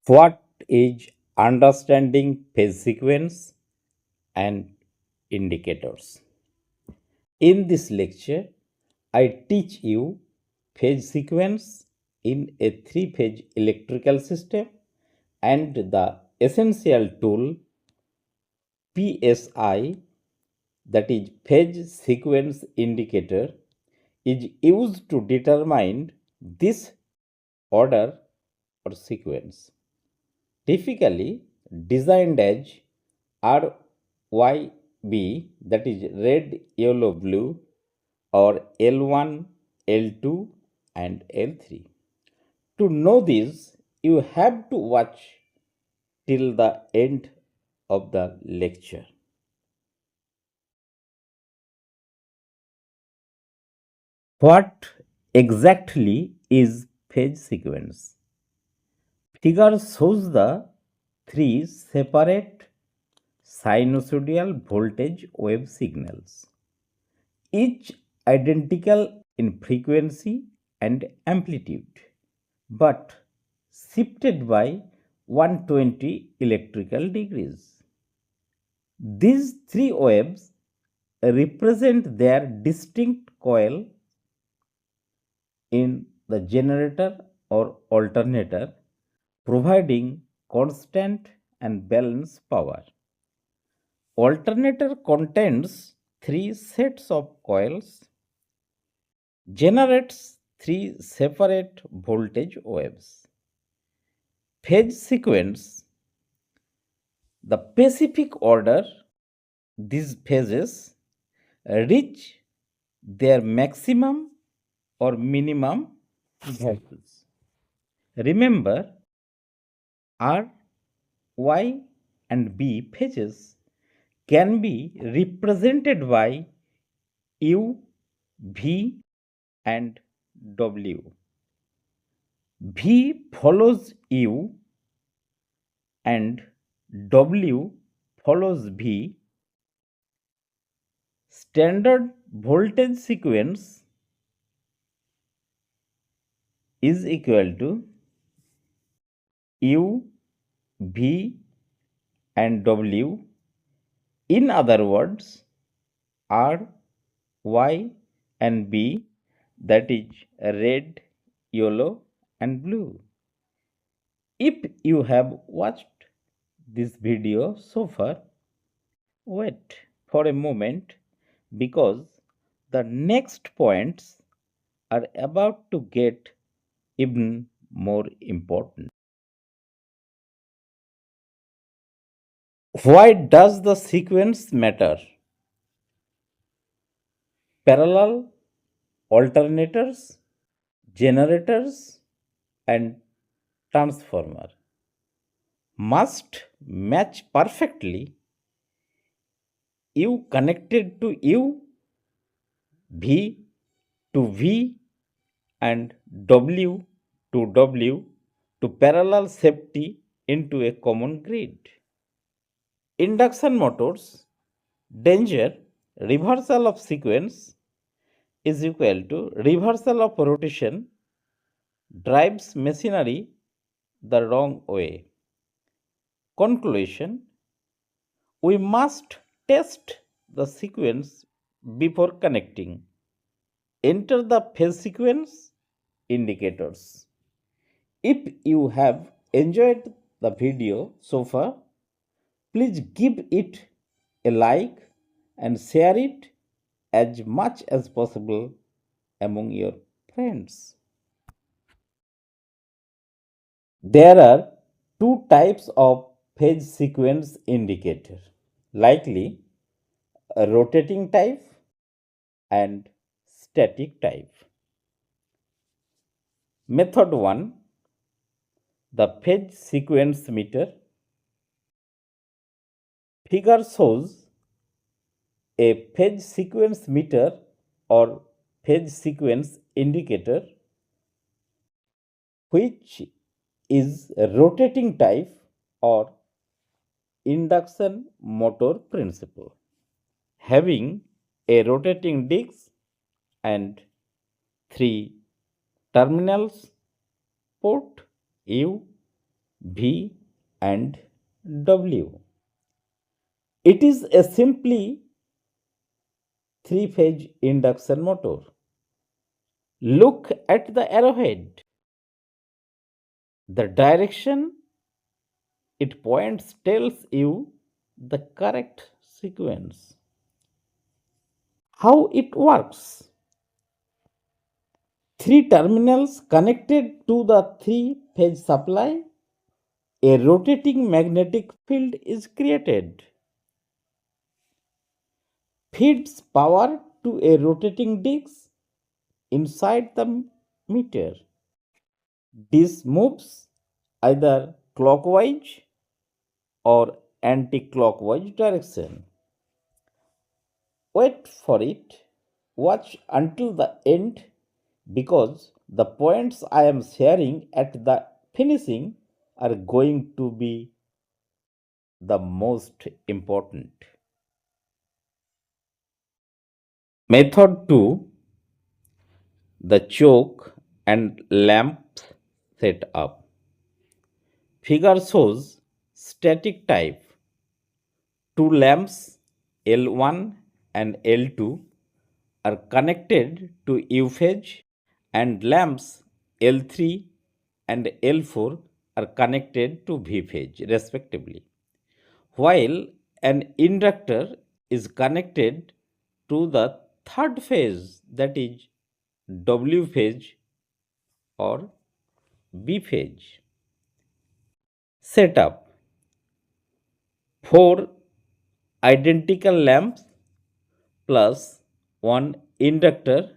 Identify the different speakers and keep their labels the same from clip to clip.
Speaker 1: What is understanding phase sequence and indicators? In this lecture, I teach you phase sequence in a three-phase electrical system and the essential tool PSI, that is phase sequence indicator, is used to determine this order or sequence. Typically designed as RYB, that is red, yellow, blue, or L1, L2, and L3. To know this, you have to watch till the end of the lecture. What exactly is phase sequence? Figure shows the three separate sinusoidal voltage wave signals, each identical in frequency and amplitude, but shifted by 120 electrical degrees. These three waves represent their distinct coil in the generator or alternator, providing constant and balanced power. Alternator contains three sets of coils, generates three separate voltage waves. Phase sequence, the specific order these phases reach their maximum or minimum values. Remember, R, Y, and B phases can be represented by U, V, and W. V follows U and W follows V. Standard voltage sequence is equal to U, V, and W. In other words, R, Y, and B, that is red, yellow, and blue. If you have watched this video so far, wait for a moment because the next points are about to get even more important. Why does the sequence matter? Parallel alternators, generators, and transformer must match perfectly. U connected to U, V to V, and W to W to parallel safety into a common grid. Induction motors, danger, reversal of sequence is equal to reversal of rotation drives machinery the wrong way. Conclusion, we must test the sequence before connecting. Enter the phase sequence indicators. If you have enjoyed the video so far, please give it a like and share it as much as possible among your friends. There are two types of phase sequence indicator, likely a rotating type and static type. Method 1, the phase sequence meter. Figure shows a phase sequence meter or phase sequence indicator which is a rotating type or induction motor principle, having a rotating disc and three terminals, port U, V, and W. It is a simply three-phase induction motor. Look at the arrowhead. The direction it points tells you the correct sequence. How it works? Three terminals connected to the three-phase supply, a rotating magnetic field is created. Feeds power to a rotating disc inside the meter. This moves either clockwise or anti-clockwise direction. Wait for it. Watch until the end because the points I am sharing at the finishing are going to be the most important. Method 2, the choke and lamp setup. Figure shows static type. Two lamps L1 and L2 are connected to U phase and lamps L3 and L4 are connected to V phase respectively, while an inductor is connected to the third phase, that is W phase or B phase. Setup: four identical lamps plus one inductor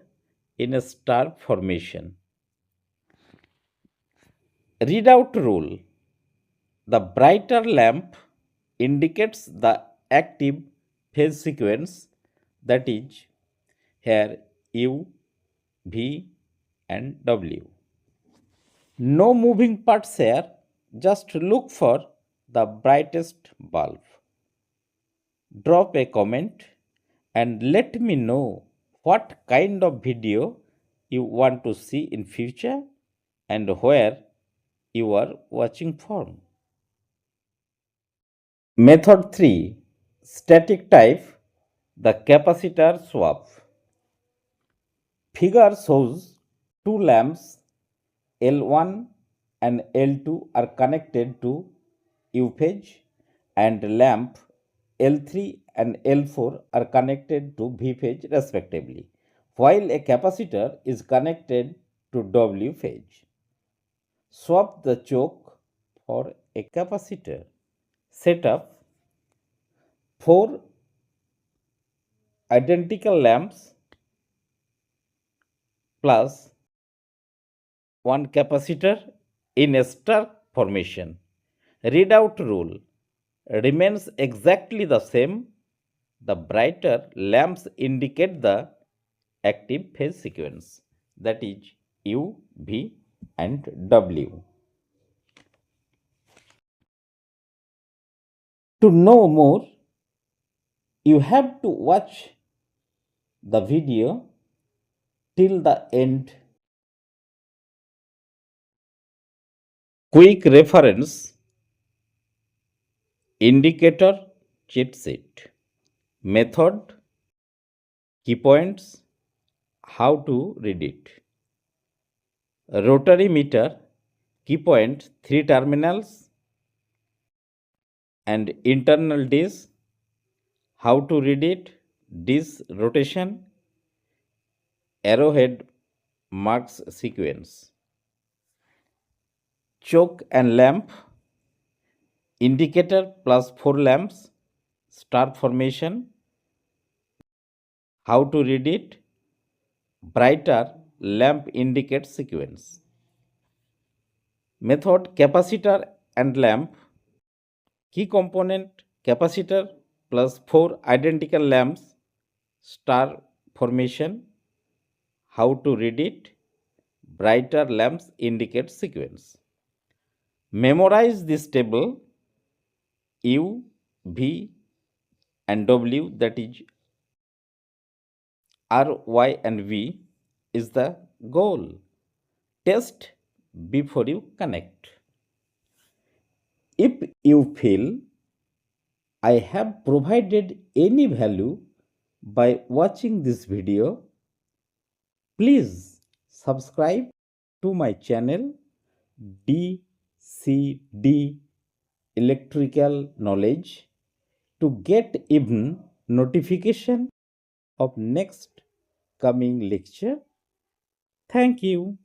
Speaker 1: in a star formation. Readout rule: the brighter lamp indicates the active phase sequence, that is here U, V, and W. No moving parts here, just look for the brightest bulb. Drop a comment and let me know what kind of video you want to see in future and where you are watching from. Method 3, static type, the capacitor swap. Figure shows two lamps L1 and L2 are connected to U phase and lamp L3 and L4 are connected to V phase respectively, while a capacitor is connected to W phase. Swap the choke for a capacitor. Setup: four identical lamps plus one capacitor in a star formation. Readout rule remains exactly the same. The brighter lamps indicate the active phase sequence, that is U, V, and W. To know more, you have to watch the video till the end. Quick reference: indicator cheat sheet. Method, key points, how to read it. Rotary meter, key point, three terminals and internal disk. How to read it? Disk rotation, arrowhead marks sequence. Choke and lamp, indicator plus four lamps, star formation. How to read it? Brighter lamp indicates sequence. Method, capacitor and lamp. Key component, capacitor plus four identical lamps, star formation. How to read it? Brighter lamps indicate sequence. Memorize this table: U, V, and W, that is R, Y, and V, is the goal. Test before you connect. If you feel I have provided any value by watching this video, please subscribe to my channel DCD Electrical Knowledge to get even notification of next coming lecture. Thank you.